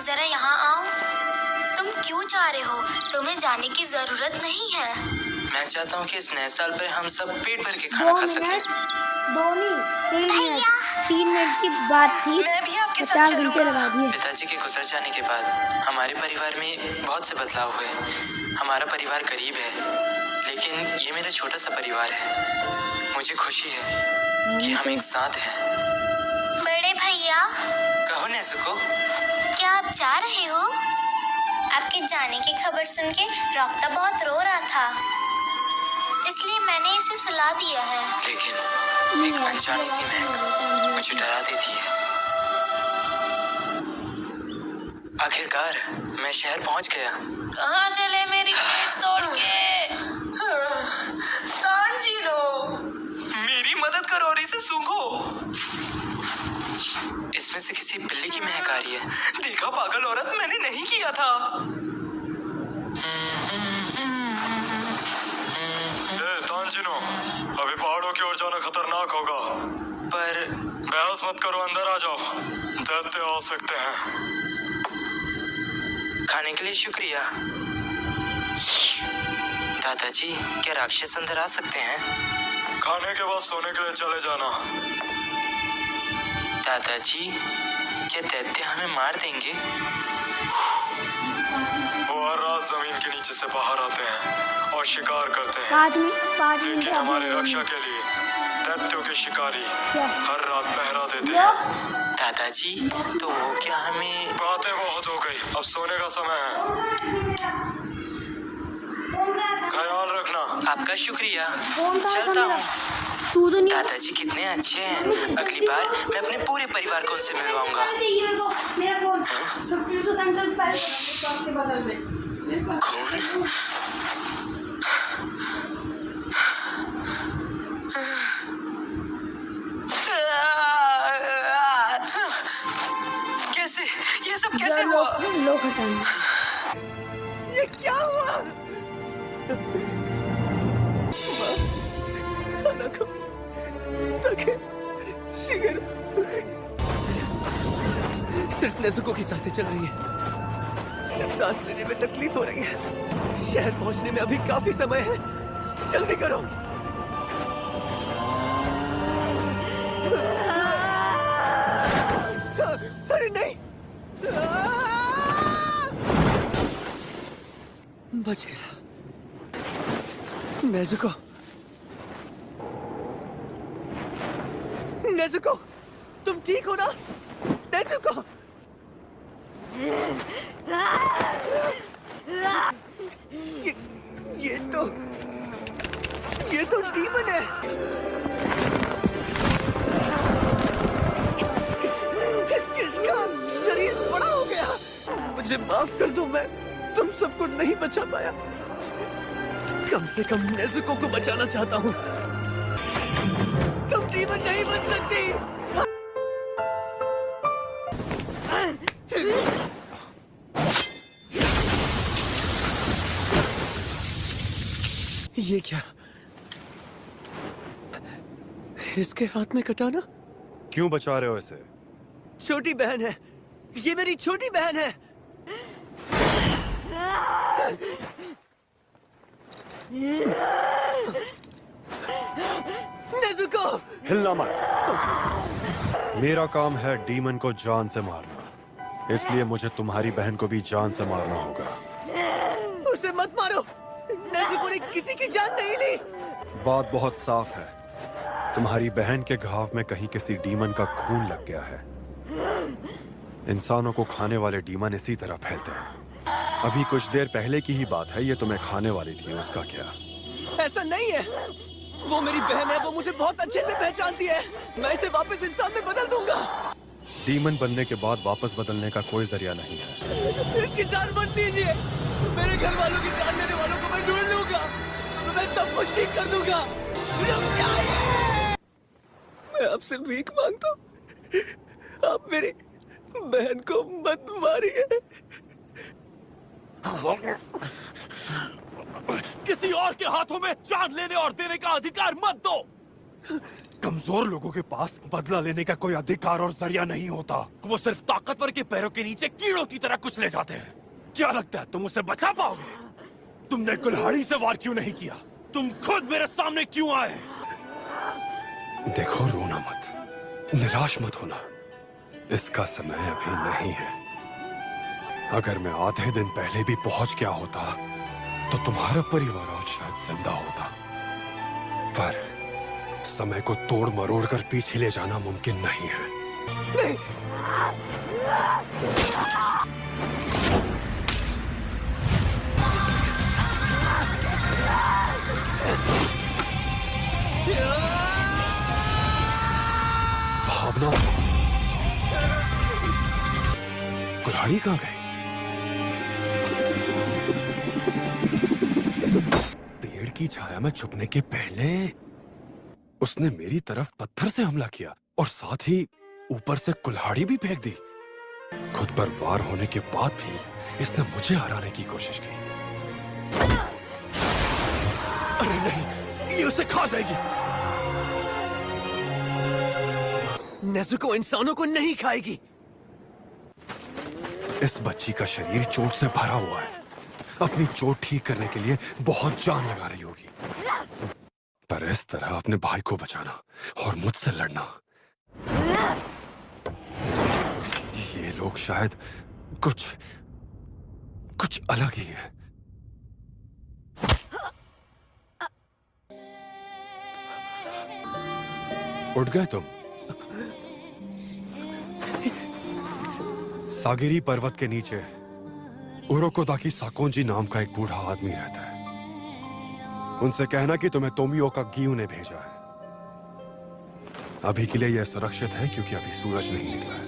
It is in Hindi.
जरा यहाँ आओ। तुम क्यों जा रहे हो? तुम्हें जाने की जरूरत नहीं है। मैं चाहता हूँ कि इस नए साल पे हम सब पेट भर के खाना खा सकें। 2 नहीं 3 मिनट की बात थी। मैं भी आपके साथ 50 घंटे चलूंगा। लगा दिए। पिताजी के गुजर जाने के बाद हमारे परिवार में बहुत से बदलाव हुए। हमारा परिवार गरीब है, लेकिन ये मेरा छोटा सा परिवार है। मुझे खुशी है कि हम एक साथ हैं। बड़े भैया, कहो नेज़ुको। क्या आप जा रहे हो? आपके जाने की खबर सुन के रॉक्ता बहुत रो रहा था, इसलिए मैंने इसे सुला दिया है। लेकिन एक अनजानी सी महक मुझे डरा देती है। आखिरकार मैं शहर पहुंच गया। कहाँ चले मेरी पेट तोड़ के? सांजीरो, मेरी मदद करो और इसे सूंघो। इसमें से किसी बिल्ली की महक आ रही है। देखा पागल औरत, मैंने नहीं किया था। तांजिनो, अभी पहाड़ों की ओर जाना खतरनाक होगा। पर बहस मत करो, अंदर आ जाओ। दैत्य आ सकते हैं। खाने के लिए शुक्रिया। दादाजी, क्या राक्षस अंदर आ सकते हैं? खाने के बाद सोने के लिए चले जाना। दादाजी, क्या दैत्य हमें मार देंगे? वो हर रात जमीन के नीचे से बाहर आते हैं और शिकार करते हैं। लेकिन हमारी रक्षा के लिए दैत्यों के शिकारी हर रात पहरा देते हैं। दादाजी, तो वो क्या हमें... बातें बहुत हो गई, अब सोने का समय है। ख्याल रखना। आपका शुक्रिया। चलता हूँ। तू तो नहीं। दादाजी कितने अच्छे हैं। अगली बार मैं अपने पूरे परिवार को उनसे मिलवाऊंगा। खून? कैसे? ये सब कैसे हुआ? लोग हटाना। ये क्या हुआ? सिर्फ नेज़ुको की सांसें चल रही है। सांस लेने में तकलीफ हो रही है। शहर पहुंचने में अभी काफी समय है, जल्दी करो। अरे नहीं, बच गया। नेज़ुको, नेज़ुको, तुम ठीक हो ना? नेज़ुको, ये तो डीमन है। इसका शरीर बड़ा हो गया। मुझे माफ कर दो, मैं तुम सबको नहीं बचा पाया। कम से कम नेज़ुको को बचाना चाहता हूँ। तुम डीमन नहीं बन सकती। ये क्या? इसके हाथ में कटाना? क्यों बचा रहे हो इसे? छोटी बहन है, ये मेरी छोटी बहन है। नेज़ुको, हिलना मत। मेरा काम है डीमन को जान से मारना, इसलिए मुझे तुम्हारी बहन को भी जान से मारना होगा। उसे मत मारो। नेज़ुको ने किसी की जान नहीं ली। बात बहुत साफ है, तुम्हारी बहन के घाव में कहीं किसी डीमन का खून लग गया है। इंसानों को खाने वाले डीमन इसी तरह फैलते हैं। अभी कुछ देर पहले की ही बात है, ये तुम्हें खाने वाली थी, उसका क्या? ऐसा नहीं है, वो मेरी बहन है, वो मुझे बहुत अच्छे से पहचानती है। मैं इसे वापस इंसान में बदल दूंगा। डीमन बनने के बाद वापस बदलने का कोई जरिया नहीं है। इसकी जान मत लीजिए। मेरे घर वालों की जान लेने वालों को मैं ढूंढ लूंगा। मैं सब कुछ ठीक कर दूंगा। रुक जाइए। मैं आपसे भीख मांगता हूँ, आप मेरी बहन को मत मारिए। किसी और के हाथों में जान लेने और देने का अधिकार मत दो। कमजोर लोगों के पास बदला लेने का कोई अधिकार और जरिया नहीं होता। वो सिर्फ ताकतवर के पैरों के नीचे कीड़ों की तरह कुचले जाते हैं। क्या लगता है तुम उसे बचा पाओगे? तुमने कुल्हाड़ी से वार क्यों नहीं किया? तुम खुद मेरे सामने क्यों आए? देखो, रोना मत, निराश मत होना। इसका समय अभी नहीं है। अगर मैं आधे दिन पहले भी पहुंच गया होता तो तुम्हारा परिवार आज शायद जिंदा होता। पर समय को तोड़ मरोड़ कर पीछे ले जाना मुमकिन नहीं है। भावना, कुल्हाड़ी कहाँ गई? पेड़ की छाया में छुपने के पहले उसने मेरी तरफ पत्थर से हमला किया और साथ ही ऊपर से कुल्हाड़ी भी फेंक दी। खुद पर वार होने के बाद भी इसने मुझे हराने की कोशिश की। अरे नहीं, ये उसे खा जाएगी। नेज़ुको इंसानों को नहीं खाएगी। इस बच्ची का शरीर चोट से भरा हुआ है। अपनी चोट ठीक करने के लिए बहुत जान लगा रही होगी, पर इस तरह अपने भाई को बचाना और मुझसे लड़ना, ये लोग शायद कुछ अलग ही है। उठ गए तुम? सागिरी पर्वत के नीचे उरोकोदाकी साकोंजी नाम का एक बूढ़ा आदमी रहता है। उनसे कहना कि तुम्हें तोमियोका गियू ने भेजा है। अभी के लिए यह सुरक्षित है क्योंकि अभी सूरज नहीं निकला है।